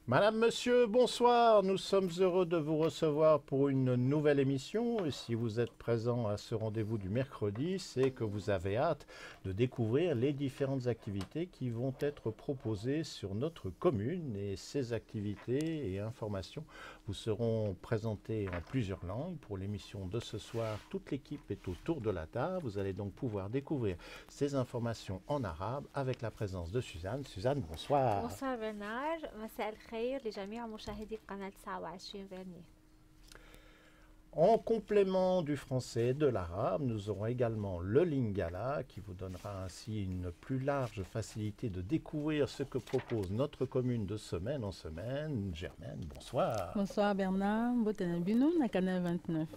Madame, monsieur, bonsoir. Nous sommes heureux de vous recevoir pour une nouvelle émission. Et si vous êtes présent à ce rendez-vous du mercredi, c'est que vous avez hâte de découvrir les différentes activités qui vont être proposées sur notre commune. Et ces activités et informations vous seront présentées en plusieurs langues. Pour l'émission de ce soir, toute l'équipe est autour de la table. Vous allez donc pouvoir découvrir ces informations en arabe avec la présence de Suzanne. Suzanne, bonsoir. bonsoir برنار، مساء الخير لجميع مشاهدي قناة 29 فيرني. En complément du français et de l'arabe, nous aurons également le lingala qui vous donnera ainsi une plus large facilité de découvrir ce que propose notre commune de semaine en semaine. Germaine, bonsoir. Bonsoir Bernard, Botana Bino, na Canal 29.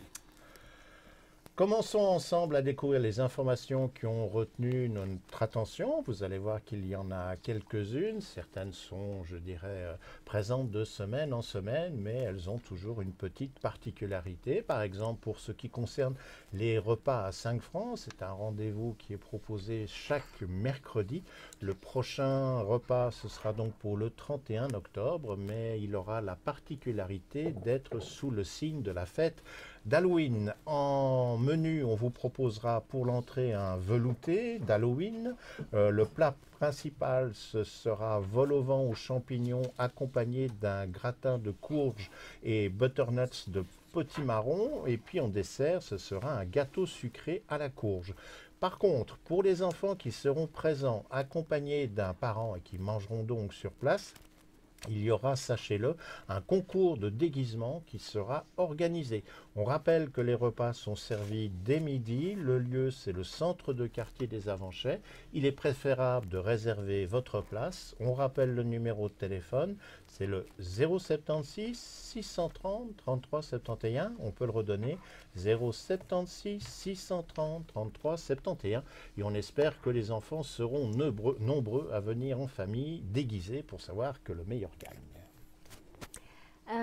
Commençons ensemble à découvrir les informations qui ont retenu notre attention. Vous allez voir qu'il y en a quelques-unes. Certaines sont, je dirais, présentes de semaine en semaine, mais elles ont toujours une petite particularité. Par exemple, pour ce qui concerne les repas à 5 francs, c'est un rendez-vous qui est proposé chaque mercredi. Le prochain repas, ce sera donc pour le 31 octobre, mais il aura la particularité d'être sous le signe de la fête d'Halloween. En menu, on vous proposera pour l'entrée un velouté d'Halloween. Le plat principal, ce sera vol au vent aux champignons accompagné d'un gratin de courge et butternuts de potimarron. Et puis en dessert, ce sera un gâteau sucré à la courge. Par contre, pour les enfants qui seront présents accompagnés d'un parent et qui mangeront donc sur place, il y aura, sachez-le, un concours de déguisement qui sera organisé. On rappelle que les repas sont servis dès midi. Le lieu, c'est le centre de quartier des Avanchais. Il est préférable de réserver votre place. On rappelle le numéro de téléphone, c'est le 076 630 33 71. On peut le redonner, 076 630 33 71. Et on espère que les enfants seront nombreux à venir en famille déguisés pour savoir que le meilleur gagne.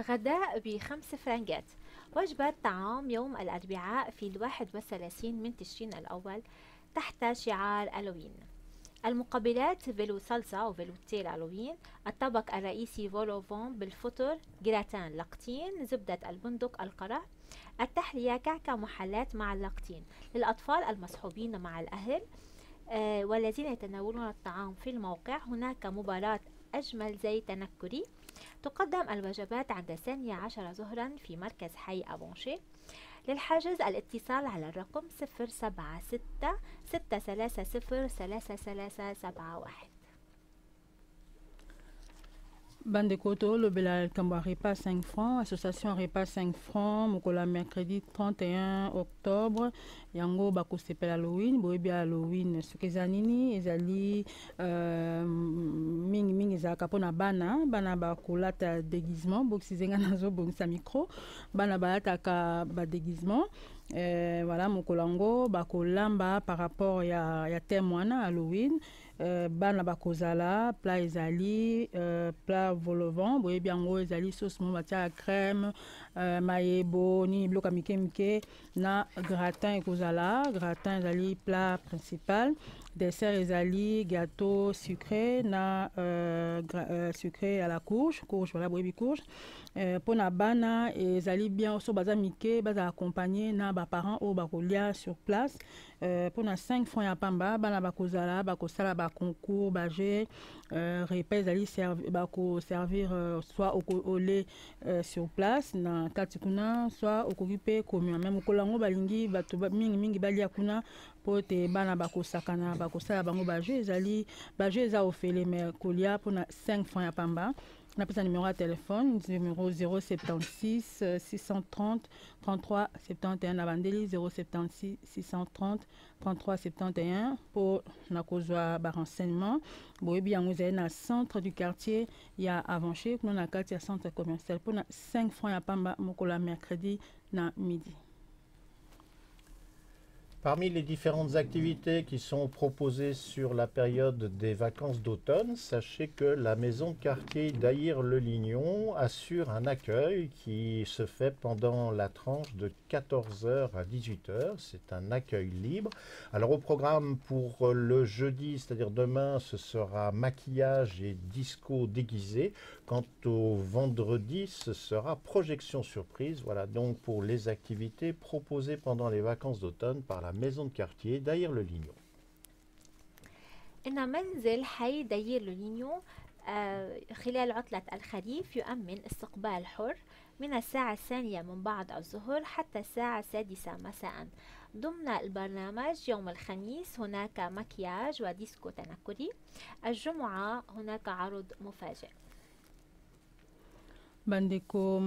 غداء ب5 فرنجات. وجبة طعام يوم الأربعاء في 31 من تشرين الأول تحت شعار ألوين. المقبلات فيلو صلصة وفيلو تيل ألوين. الطبق الرئيسي فولوفون بالفطر، جراتان لاقتين، زبدة البندق القرع. التحلية كعكة محلات مع اللاقتين للأطفال المصحوبين مع الأهل والذين يتناولون الطعام في الموقع. هناك مباراة أجمل زي تنكري. تقدم الوجبات عند 12 ظهرا في مركز حي أبونشي. للحجز الاتصال على الرقم 076 630 3371. Bande Koto, le Belal Kamba repas 5 francs, association repas 5 francs, Mokola mercredi 31 octobre, Yango Bako Sepel Halloween, Boebi Halloween, Sukezanini, Ezali, Ming Ezaka Pona Bana Bako Lata déguisement, Boxizenga Nazo Bongsa micro, Bana Balata Ka déguisement. Voilà, Mokolango, Bako Lamba par rapport à témoin Halloween. Bana bakozala plat ezali plat volovant boye biango ezali sauce mo batia crème mayebo ni bloka mike na gratin ezali plat principal. Dessert ezali gâteau sucré na sucré à la courge voilà boye bi courge. Pona bana ezali bien so baza mike baza accompagné na ba parents o bakolia sur place. Pona 5 francs ya pamba bana bakozala bakosala ba concours baje repas ezali servir soit au lait sur place na kati kuna soit okokipe commun même kolango balingi bato mingi balia kuna pote bana bakosakana bakosala bango baje ezali baje eza ofele mais kolia pona 5 francs ya pamba. On appelle ça numéro de téléphone, numéro 076 630 33 71 à Bandeli, 076 630 33 71 pour nakozwa ba renseignement. Boyebi yango ezali na centre du quartier ya Avanché, kuna na kati ya centre commercial pour na 5 francs ya pamba mokola mercredi na midi. Parmi les différentes activités qui sont proposées sur la période des vacances d'automne, sachez que la maison de quartier d'Aïr-le-Lignon assure un accueil qui se fait pendant la tranche de 14h à 18h. C'est un accueil libre. Alors au programme pour le jeudi, c'est-à-dire demain, ce sera maquillage et disco déguisé. Quant au vendredi, ce sera projection surprise. Voilà donc pour les activités proposées pendant les vacances d'automne par la maison de quartier d'Aïr-le-Lignon. إن منزل حي داير لونينيو خلال عطلة الخريف يؤمن استقبال حر من الساعة الثانية من بعد الظهر حتى الساعة السادسة مساء. ضمن البرنامج يوم الخميس هناك مكياج وديسكو تنكري. الجمعة هناك عرض مفاجئ. Bandeko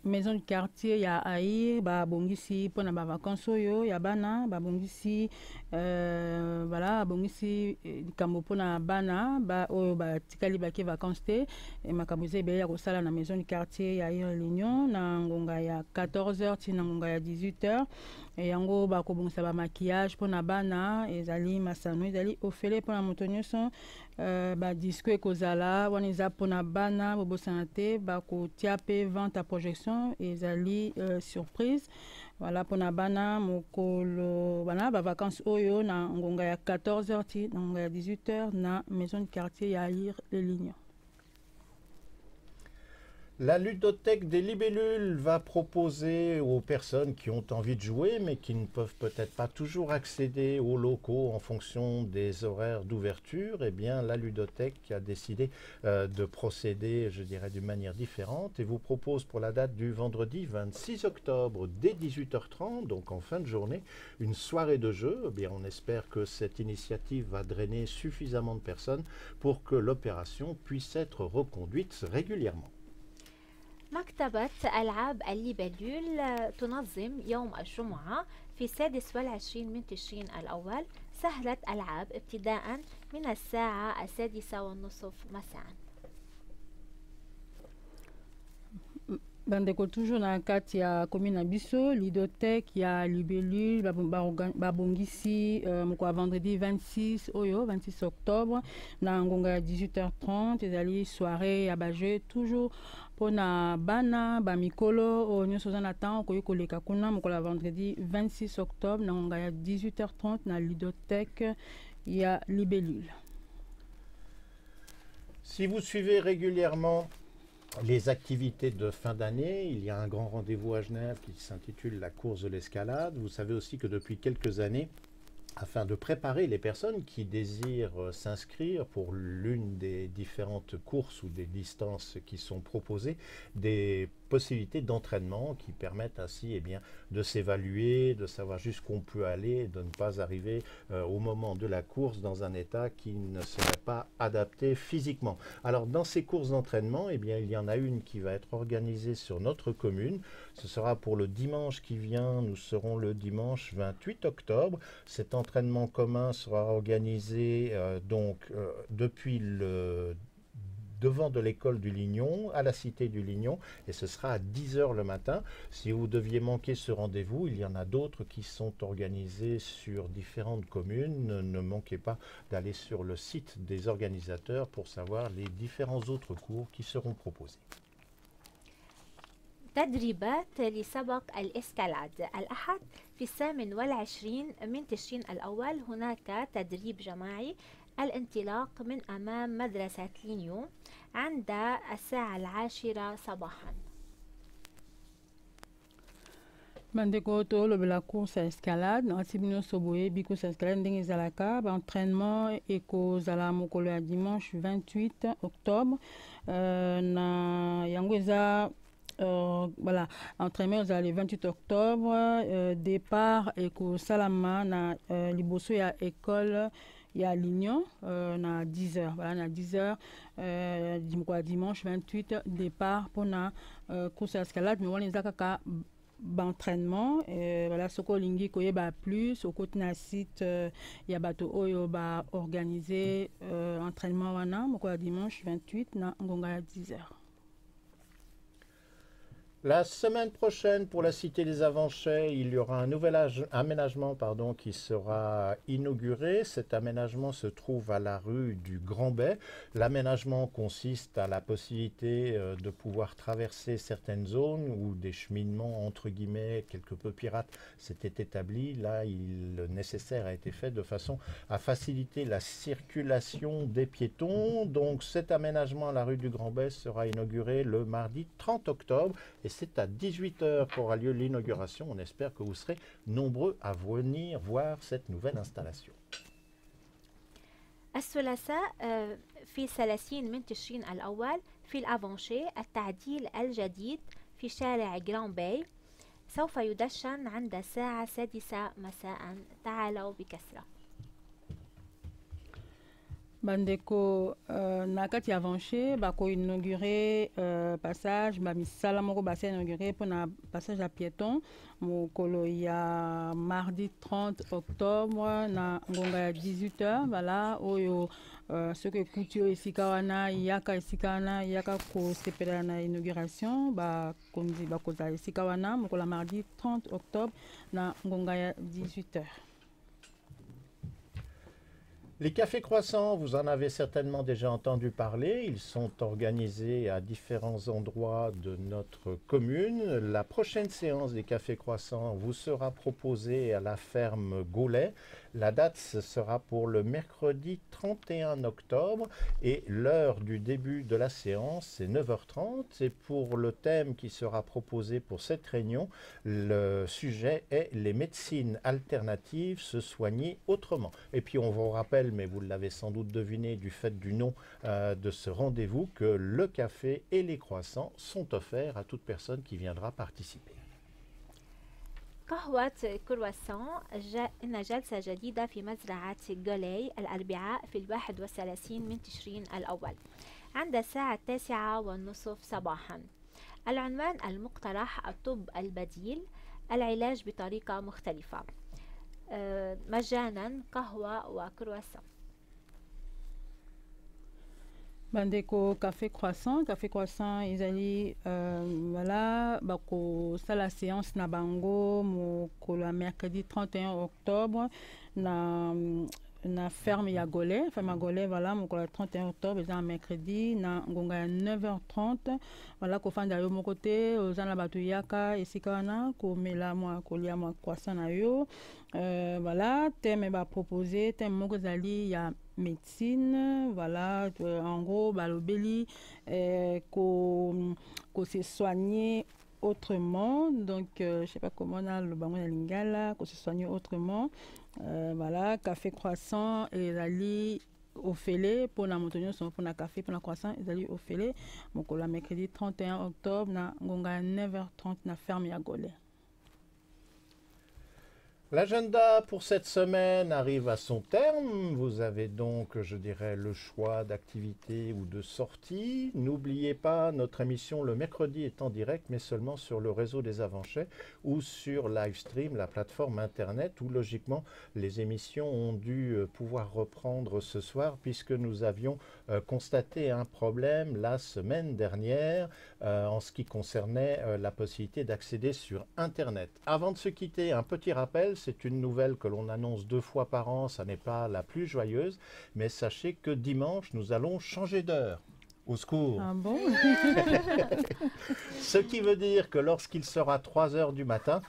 maison du quartier ya Aïr ba bongisi pona ba vacances oyo ya bana ba bongisi voilà bongisi kambo pona bana ba oyo ba tikali ba ke vacances te e makabuze be ya kosala na maison du quartier ya Aïr-le-Lignon na ngonga ya 14h tina ngonga ya 18h e yango ba ko bongisa ba maquillage pona bana ezali masano ezali ofele pona moto nyonso ba disco ekozala wana eza pona bana bobosana te bakotia mpe vente à projection ezali surprise voilà pona bana mokolo bana bavacances oyo na ngonga ya 14h ti na ngonga ya 18h na maison du quartier ya Aïr-le-Lignon. La ludothèque des libellules va proposer aux personnes qui ont envie de jouer mais qui ne peuvent peut-être pas toujours accéder aux locaux en fonction des horaires d'ouverture. Eh bien, la ludothèque a décidé de procéder, je dirais, d'une manière différente et vous propose pour la date du vendredi 26 octobre dès 18h30, donc en fin de journée, une soirée de jeu. Eh bien, on espère que cette initiative va drainer suffisamment de personnes pour que l'opération puisse être reconduite régulièrement. مكتبة ألعاب الليبلول تنظم يوم الجمعة في 26 من تشرين الأول سهرة ألعاب ابتداء من الساعة 6:30 مساء. Bandeko toujours na kati ya commune na biso ludothèque ya libellule babongisi mokwa vendredi 26 oyo 26 octobre na ngonga ya 18h30 ezali soirée ya bajeu toujours pona bana bamikolo oyo nyonso oza na temps okoki koleka kuna mokola vendredi 26 octobre na ngonga ya 18h30 na ludothèque ya libellule. Si vous suivez régulièrement les activités de fin d'année, il y a un grand rendez-vous à Genève qui s'intitule la course de l'escalade. Vous savez aussi que depuis quelques années, afin de préparer les personnes qui désirent s'inscrire pour l'une des différentes courses ou des distances qui sont proposées, des possibilités d'entraînement qui permettent ainsi de s'évaluer, de savoir jusqu'où on peut aller, de ne pas arriver au moment de la course dans un état qui ne serait pas adapté physiquement. Alors dans ces courses d'entraînement, il y en a une qui va être organisée sur notre commune. Ce sera pour le dimanche qui vient, nous serons le dimanche 28 octobre. Cet entraînement commun sera organisé depuis le devant de l'école du Lignon, à la cité du Lignon, et ce sera à 10h le matin. Si vous deviez manquer ce rendez-vous, il y en a d'autres qui sont organisés sur différentes communes. Ne manquez pas d'aller sur le site des organisateurs pour savoir les différents autres cours qui seront proposés. تدريبات لسبق الإسكالاد الأحد في 28 من تشرين الأول هناك تدريب جماعي الانطلاق من أمام مدرسة لينيو عند الساعة 10 صباحا. Bandeko to lobela course à escalade na tibino soboye bi course à escalade ndenge ezalaka ba entraînement ekozala mokolo ya dimanche 28 octobre na yango eza voilà, entraînement le 28 octobre, départ et salama na liboso ya école ya Lignon na 10h. Voilà, na 10h dimanche 28 départ pour na course à escalade mais on les a kaka entraînement voilà soko lingi koyeba plus au côté na site ya bato oyo ba organiser entraînement wana moko dimanche 28 na ngonga ya 10h. La semaine prochaine, pour la Cité des Avanchais, il y aura un nouvel aménagement qui sera inauguré. Cet aménagement se trouve à la rue du Grand Bay. L'aménagement consiste à la possibilité de pouvoir traverser certaines zones où des cheminements, entre guillemets, quelque peu pirates, s'étaient établis. Là, le nécessaire a été fait de façon à faciliter la circulation des piétons. Donc cet aménagement à la rue du Grand Bay sera inauguré le mardi 30 octobre. Et c'est à 18 h qu'aura lieu l'inauguration. On espère que vous serez nombreux à venir voir cette nouvelle installation. الثلاثاء في 30 من تشرين الأول في الأفونشي التعديل الجديد في شارع جران باي سوف يدشن عند الساعة 6 مساء. تعالوا بكثرة. Bandeko na kati avanché bako inauguré passage ba misala moko ba inauguré pour na passage à piéton mokolo ya mardi 30 octobre na ngonga ya 18 h voilà oyo ce que kutio esika wana yaka ko sepela na inauguration ba konzi ba kota esika wana mokolo mardi 30 octobre na ngonga ya 18 h. Les cafés croissants, vous en avez certainement déjà entendu parler. Ils sont organisés à différents endroits de notre commune. La prochaine séance des cafés croissants vous sera proposée à la ferme Gaulet. La date ce sera pour le mercredi 31 octobre et l'heure du début de la séance c'est 9 h 30. Et pour le thème qui sera proposé pour cette réunion, le sujet est les médecines alternatives, se soigner autrement. Et puis on vous rappelle, mais vous l'avez sans doute deviné du fait du nom de ce rendez-vous, que le café et les croissants sont offerts à toute personne qui viendra participer. قهوة كرواسون إن جلسة جديدة في مزرعة جولي الأربعاء في 31 من تشرين الأول عند الساعة 9:30 صباحا. العنوان المقترح الطب البديل، العلاج بطريقة مختلفة، مجانا قهوة وكرواسون. Bandeko café croissant ezali voilà bako sala séance na bango mokolo mercredi 31 octobre na ferme ya Gaulet, voilà mokolo 31 octobre eza mercredi na ngonga ya 9h30. voilà kofanda yo moko te oza na bato yaka esika wana komela mwa kolia mwa croissant na yo. Voilà thème ba proposé thème moko ezali ya médecine, voilà en gros balobeli ko se soigner autrement, donc je sais pas comment on a le bango na lingala, ko se soigner autrement. Voilà café croissant et ezali ofele pour la montagne pour na café pour la croissant ezali ofele mokolo mercredi 31 octobre na ngonga 9h30 na ferme ya Gaulet. L'agenda pour cette semaine arrive à son terme. Vous avez donc, je dirais, le choix d'activités ou de sorties. N'oubliez pas, notre émission le mercredi est en direct, mais seulement sur le réseau des Avanchais ou sur Livestream, la plateforme internet, où logiquement les émissions ont dû pouvoir reprendre ce soir, puisque nous avions constaté un problème la semaine dernière en ce qui concernait la possibilité d'accéder sur Internet. Avant de se quitter, un petit rappel. C'est une nouvelle que l'on annonce 2 fois par an, ça n'est pas la plus joyeuse, mais sachez que dimanche, nous allons changer d'heure. Au secours. Ah bon? Ce qui veut dire que lorsqu'il sera 3 h du matin,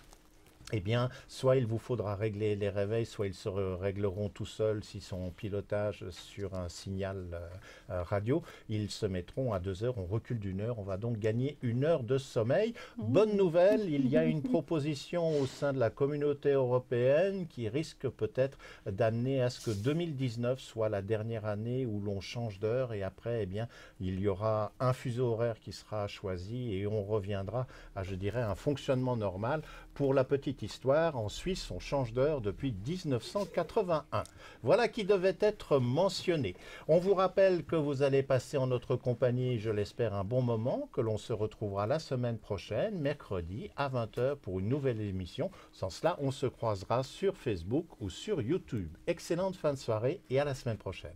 eh bien, soit il vous faudra régler les réveils, soit ils se régleront tout seuls s'ils sont en pilotage sur un signal radio. Ils se mettront à 2 h, on recule d'1 heure, on va donc gagner 1 heure de sommeil. Bonne nouvelle, il y a une proposition au sein de la communauté européenne qui risque peut-être d'amener à ce que 2019 soit la dernière année où l'on change d'heure et après, eh bien, il y aura un fuseau horaire qui sera choisi et on reviendra à, je dirais, un fonctionnement normal. Pour la petite histoire, en Suisse, on change d'heure depuis 1981. Voilà qui devait être mentionné. On vous rappelle que vous allez passer en notre compagnie, je l'espère, un bon moment, que l'on se retrouvera la semaine prochaine, mercredi, à 20 h pour une nouvelle émission. Sans cela, on se croisera sur Facebook ou sur YouTube. Excellente fin de soirée et à la semaine prochaine.